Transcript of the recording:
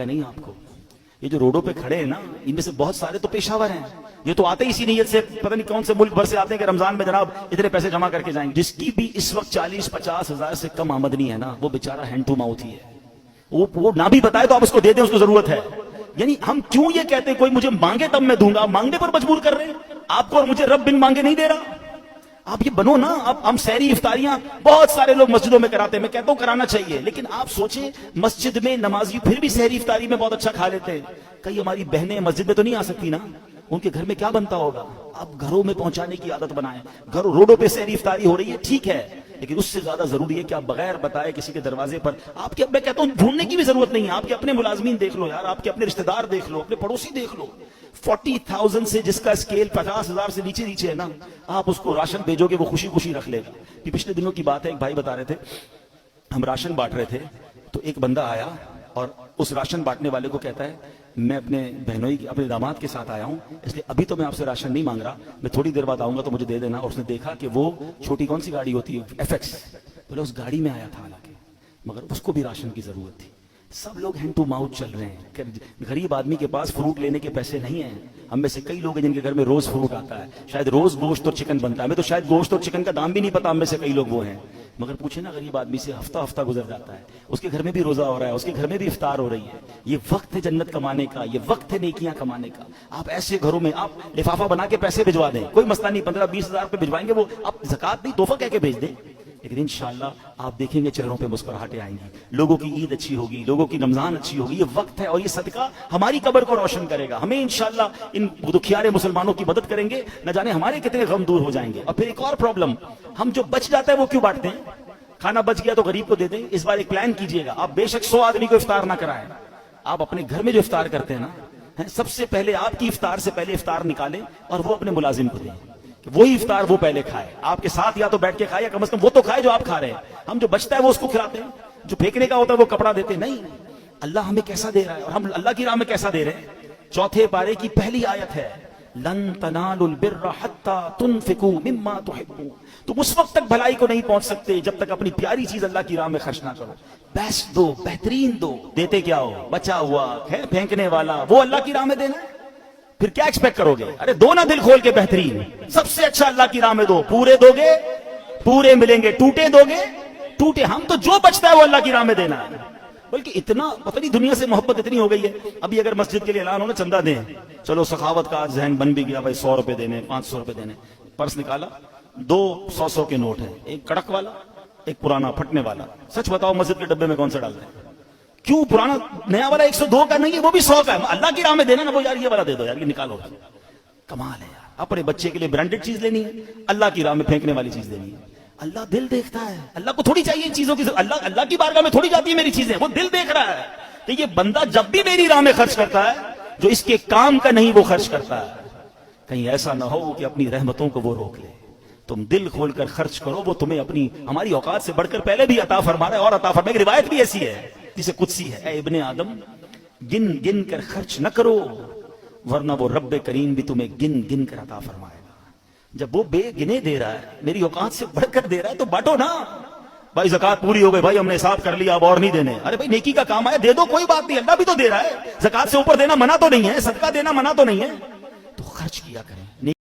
نہیں آپ کو یہ جو روڈوں پہ کھڑے ہیں نا، ان میں سے بہت سارے تو پیشاور ہیں، یہ تو آتے اسی نیت سے، پتہ نہیں کون سے ملک بھر سے آتے ہیں کہ رمضان میں جناب اتنے پیسے جمع کر کے جائیں گے۔ جس کی بھی اس وقت 40-50 ہزار سے کم آمدنی ہے نا، وہ بیچارہ ہینڈ ٹو ماؤتھ ہی ہے، وہ نہ بھی بتائے تو آپ اس کو دے دیں، اس کو ضرورت ہے۔ یعنی ہم کیوں یہ کہتے ہیں کوئی مجھے مانگے تب میں دوں گا، مانگنے پر مجبور کر رہے ہیں آپ کو، اور مجھے رب بن مانگے نہیں دے رہا۔ آپ یہ بنو نا، اب ہم سحری افطاریاں بہت سارے لوگ مسجدوں میں کراتے ہیں، میں کہتا ہوں کرانا چاہیے، لیکن آپ سوچیں مسجد میں نمازی پھر بھی سحری افطاری میں بہت اچھا کھا لیتے ہیں، کئی ہماری بہنیں مسجد میں تو نہیں آ سکتی نا، ان کے گھر میں کیا بنتا ہوگا؟ آپ گھروں میں پہنچانے کی عادت بنائیں، گھروں روڈوں پہ سحری افطاری ہو رہی ہے ٹھیک ہے، لیکن اس سے زیادہ ضروری ہے کہ آپ بغیر بتائے کسی کے دروازے پر، آپ کے، میں کہتا ہوں ڈھونڈنے کی بھی ضرورت نہیں ہے، آپ کے اپنے ملازمین دیکھ لو یار، آپ کے اپنے رشتہ دار دیکھ لو، اپنے پڑوسی دیکھ لو، 40,000 سے جس کا اسکیل 50,000 سے نیچے ہے نا، آپ اس کو راشن بھیجو گے وہ خوشی خوشی رکھ لے گا۔ کہ پچھلے دنوں کی بات ہے، ایک بھائی بتا رہے تھے ہم راشن بانٹ رہے تھے، تو ایک بندہ آیا اور اس راشن بانٹنے والے کو کہتا ہے میں اپنے بہنوئی اپنے داماد کے ساتھ آیا ہوں، اس لیے ابھی تو میں آپ سے راشن نہیں مانگ رہا، میں تھوڑی دیر بعد آؤں گا تو مجھے دے دینا۔ اور اس نے دیکھا کہ وہ چھوٹی کون سی گاڑی ہوتی ہے، FX، بولے اس گاڑی میں آیا تھا حالانکہ، مگر اس کو بھی راشن کی ضرورت تھی۔ سب لوگ ہینڈ ٹو ماؤتھ چل رہے ہیں کہ غریب آدمی کے پاس فروٹ لینے کے پیسے نہیں ہیں۔ ہم میں سے کئی لوگ ہیں جن کے گھر میں روز فروٹ آتا ہے، شاید روز گوشت اور چکن بنتا ہے، ہمیں تو شاید گوشت اور چکن کا دام بھی نہیں پتا، ہم میں سے کئی لوگ وہ ہیں، مگر پوچھیں نا غریب آدمی سے، ہفتہ ہفتہ گزر جاتا ہے، اس کے گھر میں بھی روزہ ہو رہا ہے، اس کے گھر میں بھی افطار ہو رہی ہے۔ یہ وقت ہے جنت کمانے کا، یہ وقت ہے نیکیاں کمانے کا۔ آپ ایسے گھروں میں آپ لفافہ بنا کے پیسے بھجوا دیں، کوئی مسئلہ نہیں، 15-20 ہزار روپے بھجوائیں گے، وہ آپ زکات نہیں تحفہ کہہ کے بھیج دیں، لیکن انشاءاللہ آپ دیکھیں گے چہروں پہ مسکراہٹیں آئیں گی، لوگوں کی عید اچھی ہوگی، لوگوں کی رمضان اچھی ہوگی۔ یہ وقت ہے اور یہ صدقہ ہماری قبر کو روشن کرے گا، ہمیں انشاءاللہ ان دکھیارے مسلمانوں کی مدد کریں گے، نہ جانے ہمارے کتنے غم دور ہو جائیں گے۔ اور پھر ایک اور پرابلم، ہم جو بچ جاتا ہے وہ کیوں بانٹتے ہیں؟ کھانا بچ گیا تو غریب کو دے دیں۔ اس بار ایک پلان کیجئے گا، آپ بے شک 100 آدمی کو افطار نہ کرائیں، آپ اپنے گھر میں جو افطار کرتے ہیں نا، سب سے پہلے آپ کی افطار سے پہلے افطار نکالیں اور وہ اپنے ملازم کو دیں، وہی افطار وہ پہلے کھائے، آپ کے ساتھ یا تو بیٹھ کے کھائے یا کم از کم وہ تو کھائے جو آپ کھا رہے ہیں۔ ہم جو بچتا ہے وہ اس کو کھلاتے ہیں، جو پھینکنے کا ہوتا ہے وہ کپڑا دیتے ہیں۔ نہیں، اللہ ہمیں کیسا دے رہا ہے اور ہم اللہ کی راہ میں کیسا دے رہے ہیں۔ 4 پارے کی پہلی آیت ہے لن تنالوا البر حتى تنفقوا مما تحبون، تم اس وقت تک بھلائی کو نہیں پہنچ سکتے جب تک اپنی پیاری چیز اللہ کی راہ میں خرچ نہ کرو۔ بیسٹ دو، بہترین دو، دیتے کیا ہو؟ بچا ہوا ہے پھینکنے والا، وہ اللہ کی راہ میں دینا ہے، پھر کیا ایکسپیکٹ کرو گے؟ ارے دو نا دل کھول کے، بہترین سب سے اچھا اللہ کی راہ میں دو، پورے دو گے پورے ملیں گے، ٹوٹے دو گے ٹوٹے۔ ہم تو جو بچتا ہے وہ اللہ کی راہ میں دینا ہے، بلکہ اتنا پتہ نہیں دنیا سے محبت اتنی ہو گئی ہے، ابھی اگر مسجد کے لیے اعلان ہونا چندہ دیں، چلو سخاوت کا ذہن بن بھی گیا، بھائی 100 روپے دینے، 500 روپے دینے، پرس نکالا، 2 100 کے نوٹ ہیں، ایک کڑک والا ایک پرانا پھٹنے والا۔ سچ بتاؤ مسجد کے ڈبے میں کون سا ڈال رہے ہیں؟ کیوں پرانا؟ نیا والا 102 کا نہیں ہے، وہ بھی 100 کا ہے، اللہ کی راہ میں دینا نا، وہ یار یہ والا دے دو یار، یہ نکالو۔ کمال ہے یار، اپنے بچے کے لیے برانڈڈ چیز لینی ہے، اللہ کی راہ میں پھینکنے والی چیز لینی ہے۔ اللہ دل دیکھتا ہے، اللہ کو تھوڑی چاہیے ان چیزوں کی، اللہ کی بارگاہ میں تھوڑی جاتی ہے میری چیزیں، وہ دل دیکھ رہا ہے کہ یہ بندہ جب بھی میری راہ میں خرچ کرتا ہے جو اس کے کام کا نہیں وہ خرچ کرتا ہے، کہیں ایسا نہ ہو کہ اپنی رحمتوں کو وہ روک لے۔ تم دل کھول کر خرچ کرو، وہ تمہیں اپنی ہماری اوقات سے بڑھ کر پہلے بھی عطا فرما رہا ہے، اور عطا فرما ایک روایت بھی ایسی ہے جسے قدسی ہے، اے ابن آدم گن گن کر خرچ نہ کرو ورنہ وہ رب کریم بھی تمہیں گن گن کر عطا فرمائے گا۔ جب وہ بے گنے دے رہا ہے، میری اوقات سے بڑھ کر دے رہا ہے، تو بانٹو نا۔ بھائی زکات پوری ہو گئی، بھائی ہم نے حساب کر لیا، اب اور نہیں دینے۔ ارے بھائی نیکی کا کام آیا، دے دو، کوئی بات نہیں، اللہ بھی تو دے رہا ہے، زکات سے اوپر دینا منع تو نہیں ہے، صدقہ دینا منع تو نہیں ہے، تو خرچ کیا کریں۔